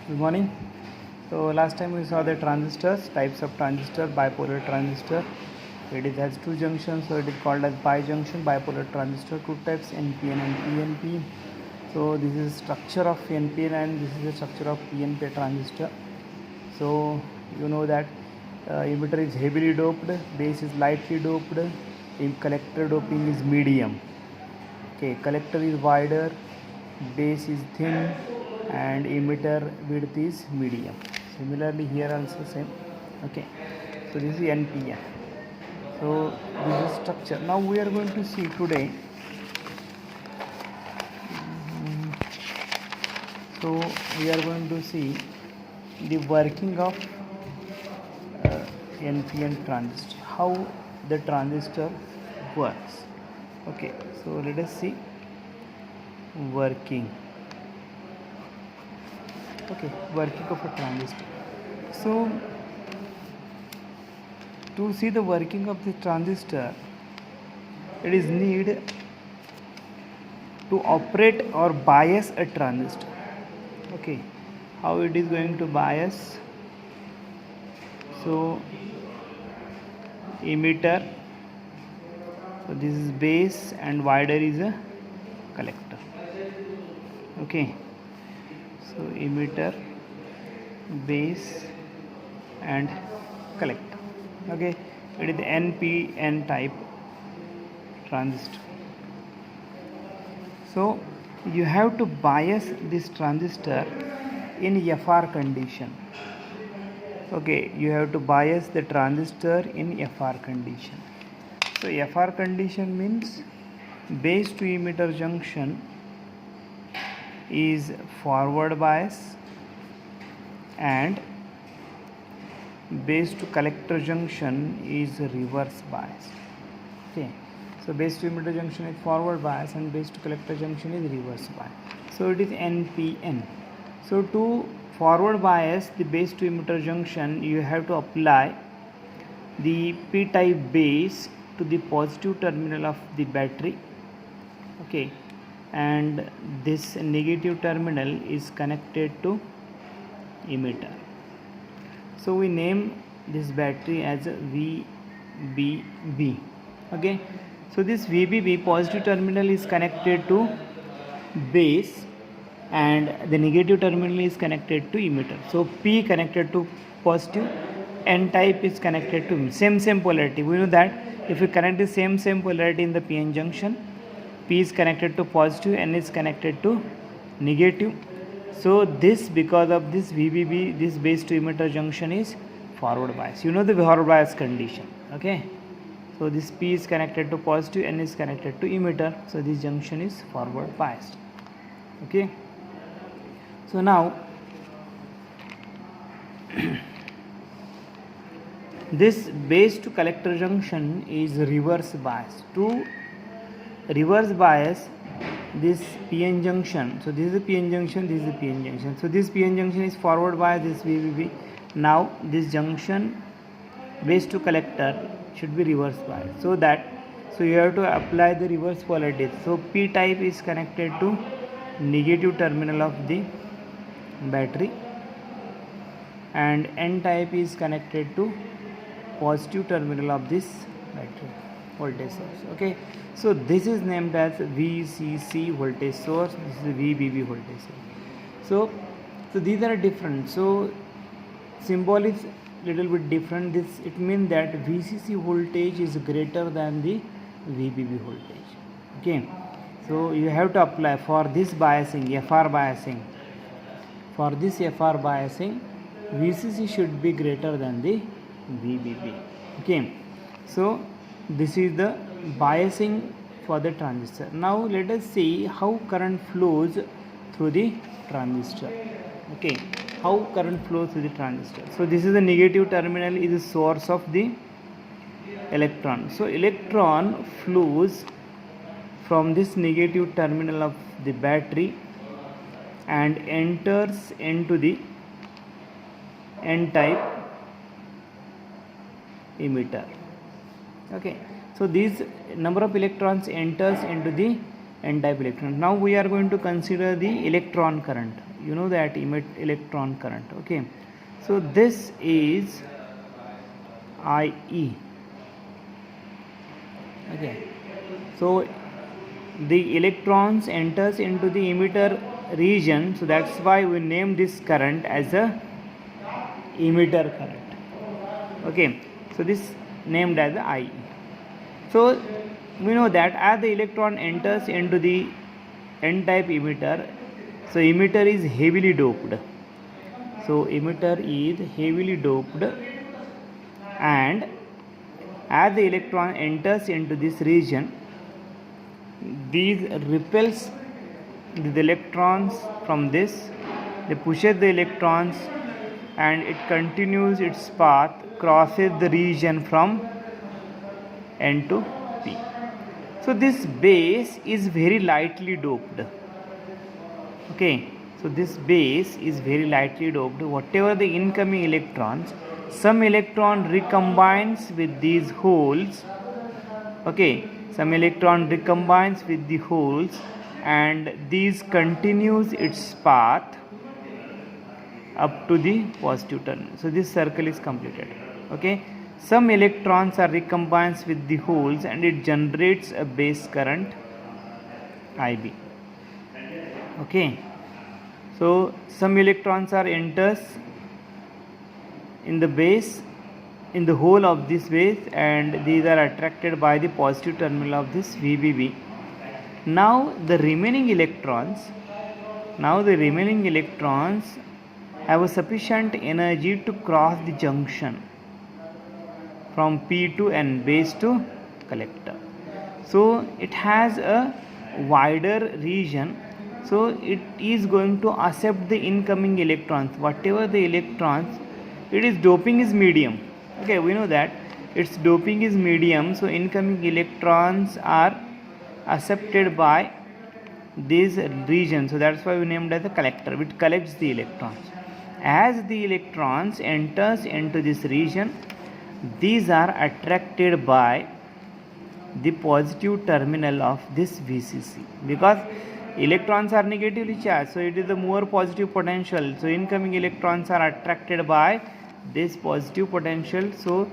Good morning. So last time we saw the transistors, types of transistor, bipolar transistor. It has two junctions, so it is called as bijunction bipolar transistor. Two types, NPN and PNP. So this is structure of NPN and this is the structure of PNP transistor. So you know that emitter is heavily doped, base is lightly doped, collector doping is medium. Okay, collector is wider, base is thin, and emitter width is medium. Similarly here also same. Okay, so this is NPN. So this is structure. Now we are going to see today. So we are going to see the working of NPN transistor, how the transistor works. Okay, so let us see working. Okay, working of a transistor. So to see the working of the transistor, it is need to operate or bias a transistor. Okay, how it is going to bias? So emitter, so this is base and wider is a collector. Okay, so emitter, base and collector. Okay, it is the NPN type transistor. So you have to bias this transistor in FR condition. Okay, you have to bias the transistor in FR condition. So FR condition means base to emitter junction is forward bias and base to collector junction is reverse bias. Okay, so base to emitter junction is forward bias and base to collector junction is reverse bias. So it is NPN. So to forward bias the base to emitter junction, you have to apply the p-type base to the positive terminal of the battery. Okay, and this negative terminal is connected to emitter. So we name this battery as VBB. Okay, so this VBB positive terminal is connected to base and the negative terminal is connected to emitter. So P connected to positive, N type is connected to same polarity. We know that if we connect the same polarity in the PN junction, P is connected to positive, N is connected to negative. So this, because of this VBB, this base to emitter junction is forward bias. You know the forward bias condition. Okay, so this P is connected to positive, N is connected to emitter. So this junction is forward biased. Okay, so now this base to collector junction is reverse bias. To reverse bias this PN junction, so this is the PN junction, this is the PN junction. So this PN junction is forward bias, this VBB. Now this junction base to collector should be reverse bias. So you have to apply the reverse polarity. So P type is connected to negative terminal of the battery and N type is connected to positive terminal of this battery voltage source. Okay, so this is named as VCC voltage source, this is VBB voltage source. So these are different. So symbol is little bit different. This it means that VCC voltage is greater than the VBB voltage. Okay, so you have to apply for this biasing, FR biasing. For this FR biasing, VCC should be greater than the VBB. Okay, so this is the biasing for the transistor. Now let us see how current flows through the transistor. Okay, how current flows through the transistor. So this is the negative terminal, is the source of the electron. So electron flows from this negative terminal of the battery and enters into the N type emitter. Okay, so these number of electrons enters into the N type electron. Now we are going to consider the electron current. you know that emit electron current. Okay, so this is IE. Okay, so the electrons enters into the emitter region, so that's why we name this current as a emitter current. Okay, so this named as the IE. So we know that as the electron enters into the n-type emitter, so emitter is heavily doped. So emitter is heavily doped, and as the electron enters into this region, these repels the electrons from this, they pushes the electrons, and it continues its path, crosses the region from N to P. So this base is very lightly doped. Okay, so this base is very lightly doped. Whatever the incoming electrons, some electron recombines with these holes. Okay, some electron recombines with the holes, and these continues its path up to the positive terminal. So this circle is completed. Okay, some electrons are recombines with the holes, and it generates a base current IB. Okay, so some electrons are enters in the base, in the hole of this base, and these are attracted by the positive terminal of this VBB. Now the remaining electrons have a sufficient energy to cross the junction from P to N, base to collector. So it has a wider region, so it is going to accept the incoming electrons, whatever the electrons. Its doping is medium. Okay, we know that its doping is medium, so incoming electrons are accepted by this region, so that's why we named as a collector, which collects the electrons. As the electrons enters into this region, these are attracted by the positive terminal of this VCC, because electrons are negatively charged, so it is a more positive potential, so incoming electrons are attracted by this positive potential, so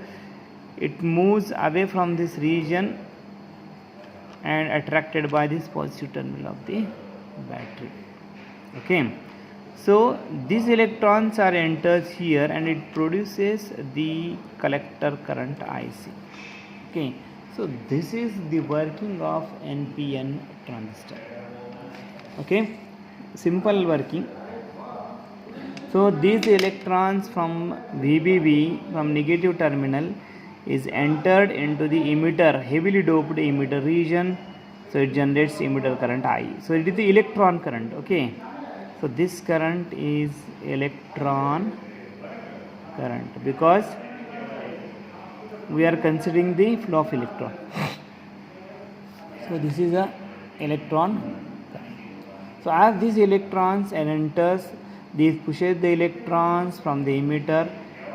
it moves away from this region and attracted by this positive terminal of the battery. Okay, so these electrons are enters here, and it produces the collector current IC. Okay, so this is the working of NPN transistor. Okay, simple working. So these electrons from VBB, from negative terminal, is entered into the emitter, heavily doped emitter region, so it generates emitter current I. So it is the electron current. Okay, so this current is electron current, because we are considering the flow of electron. So this is a electron current. So as these electrons enters, these pushes the electrons from the emitter,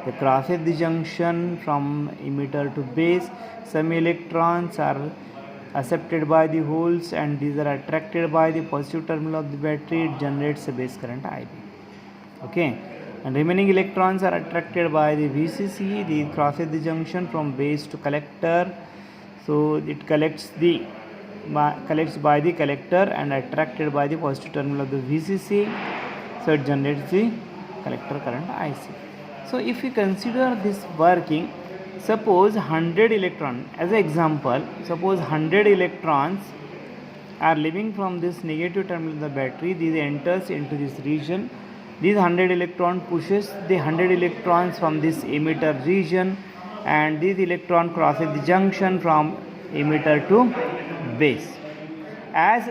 they crosses the junction from emitter to base. Some electrons are accepted by the holes, and these are attracted by the positive terminal of the battery. It generates a base current IB. Okay, and remaining electrons are attracted by the VCC. These crosses the junction from base to collector, so it collects by the collector and attracted by the positive terminal of the VCC, so it generates the collector current IC. So if we consider this working, suppose 100 electrons, as an example, suppose 100 electrons are leaving from this negative terminal of the battery, these enters into this region. These 100 electron pushes the 100 electrons from this emitter region, and this electron crosses the junction from emitter to base. As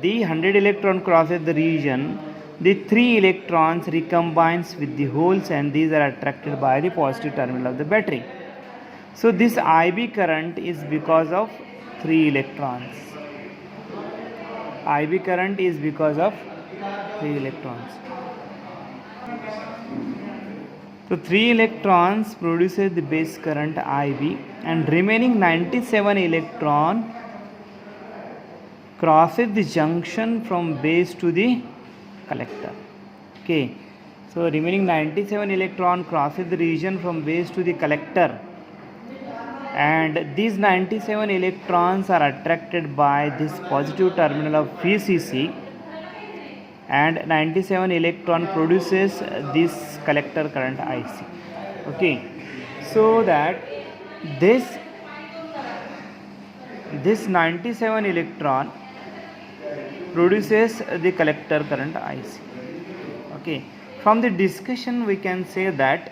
the 100 electron crosses the region, the 3 electrons recombines with the holes, and these are attracted by the positive terminal of the battery. So this IB current is because of 3 electrons. IB current is because of 3 electrons. So 3 electrons produces the base current IB, and remaining 97 electron crosses the junction from base to the collector. Okay, so remaining 97 electron crosses the region from base to the collector, and these 97 electrons are attracted by this positive terminal of VCC, and 97 electron produces this collector current IC. Okay, so that this 97 electron produces the collector current IC. Okay, from the discussion we can say that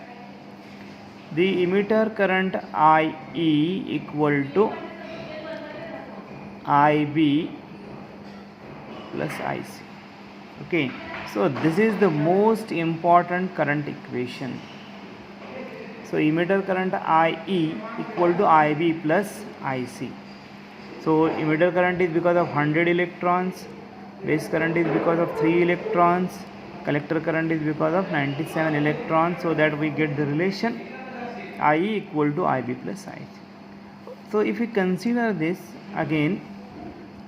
the emitter current IE equal to IB plus IC. Okay, so this is the most important current equation. So emitter current IE equal to IB plus IC. So emitter current is because of 100 electrons, base current is because of 3 electrons, collector current is because of 97 electrons, so that we get the relation IE equal to IB plus IC. So if we consider this again,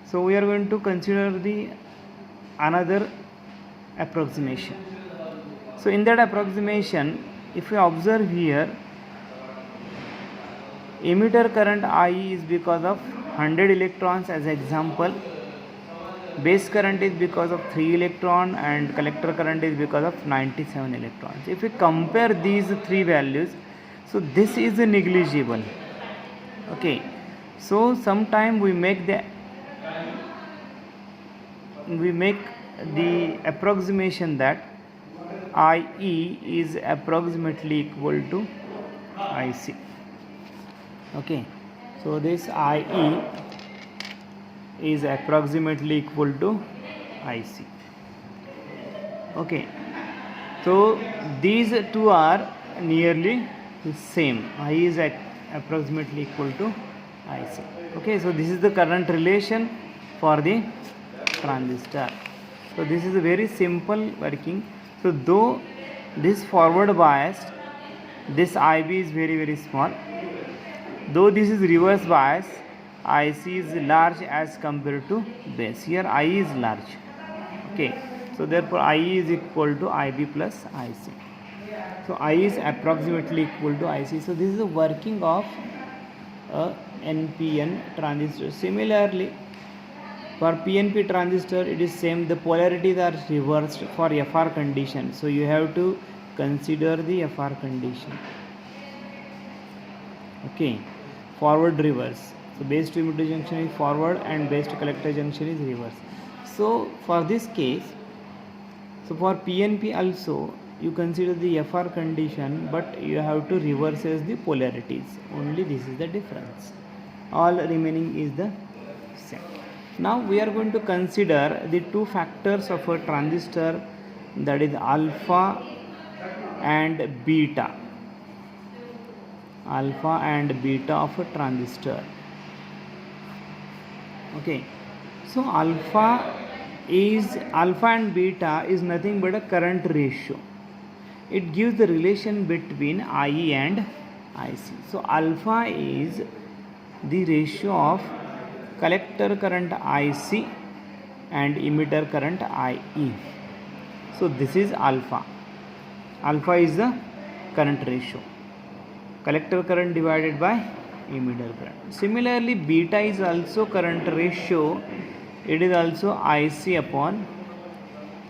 so we are going to consider the another approximation. So in that approximation, if we observe here, emitter current IE is because of 100 electrons as example, base current is because of 3 electron, and collector current is because of 97 electrons. If we compare these three values, so this is negligible. Okay, so sometime we make the approximation that IE is approximately equal to IC. Okay, so this IE is approximately equal to IC. Okay, so these two are nearly the same. IE is approximately equal to IC. Okay, so this is the current relation for the transistor. So this is a very simple working. So though this forward biased, this IB is very small. Though this is reverse bias, IC is large as compared to base. Here IE is large. Okay, so therefore IE is equal to IB plus IC. So IE is approximately equal to IC. So this is the working of a NPN transistor. Similarly, for PNP transistor it is same, the polarities are reversed for FR condition. So you have to consider the FR condition. Okay, forward reverse. So base to emitter junction is forward and base to collector junction is reverse. So for this case, so for PNP also you consider the FR condition, but you have to reverse as the polarities. Only this is the difference. All remaining is the same. Now we are going to consider the two factors of a transistor, that is alpha and beta. Alpha and beta of a transistor. Okay, so alpha and beta is nothing but a current ratio. It gives the relation between IE and IC. So alpha is the ratio of collector current IC and emitter current IE. So this is alpha. Alpha is the current ratio, collector current divided by emitter current. Similarly, beta is also current ratio. It is also IC upon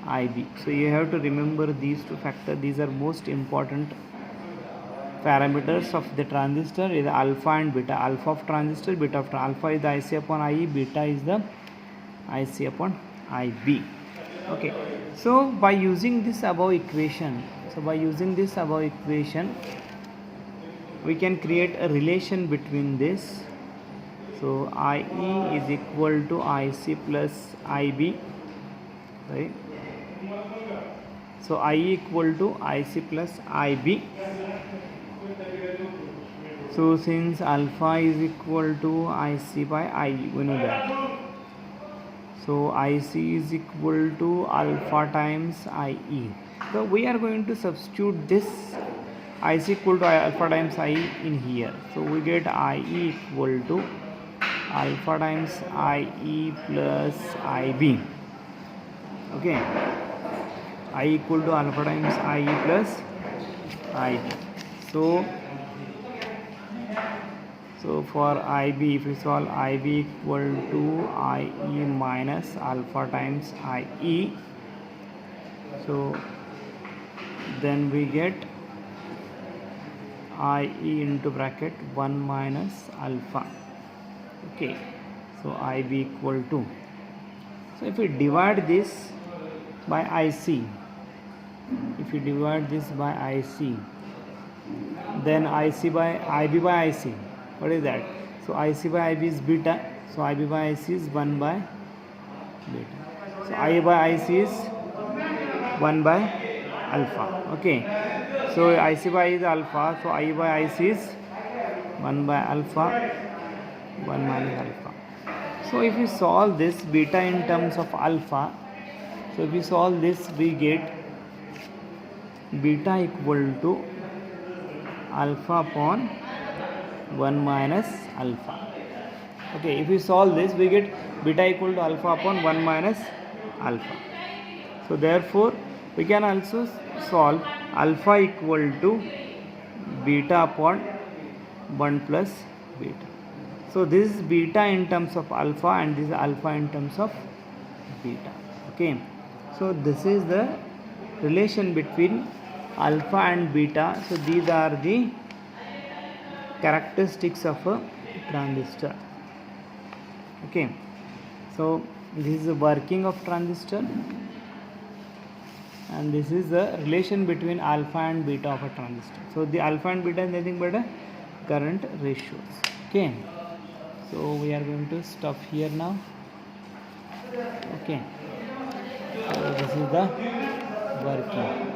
IB. So you have to remember these two factors. These are most important parameters of the transistor, is alpha and beta. Alpha of transistor, beta of alpha is the IC upon IE, beta is the IC upon IB. Okay, so by using this above equation, we can create a relation between this. So IE is equal to IC plus IB, right? So IE equal to IC plus IB. So since alpha is equal to IC by IE, we know that. So IC is equal to alpha times IE. So we are going to substitute this IC equal to alpha times IE in here. So we get IE equal to alpha times IE plus IB. Okay, I equal to alpha times IE plus IB. So for IB, if we solve IB equal to IE minus alpha times IE, so then we get IE into bracket 1 minus alpha. Okay, so IB equal to, so if we divide this by IC, if you divide this by IC, then IC by IB by IC, what is that? So IC by IB is beta, so IB by IC is 1 by beta, so I by IC is 1 by alpha. Okay, so IC by I is alpha, so I by IC is 1 by alpha, 1 minus alpha. So if we solve this beta in terms of alpha, so if we solve this, we get beta equal to alpha upon 1 minus alpha. Okay, if we solve this, we get beta equal to alpha upon 1 minus alpha. So therefore we can also solve alpha equal to beta upon 1 plus beta. So this is beta in terms of alpha and this is alpha in terms of beta. Okay, so this is the relation between alpha and beta. So these are the characteristics of a transistor. Okay, so this is the working of transistor and this is the relation between alpha and beta of a transistor. So the alpha and beta is nothing but a current ratios. Okay, so we are going to stop here now. Okay, so this is the working.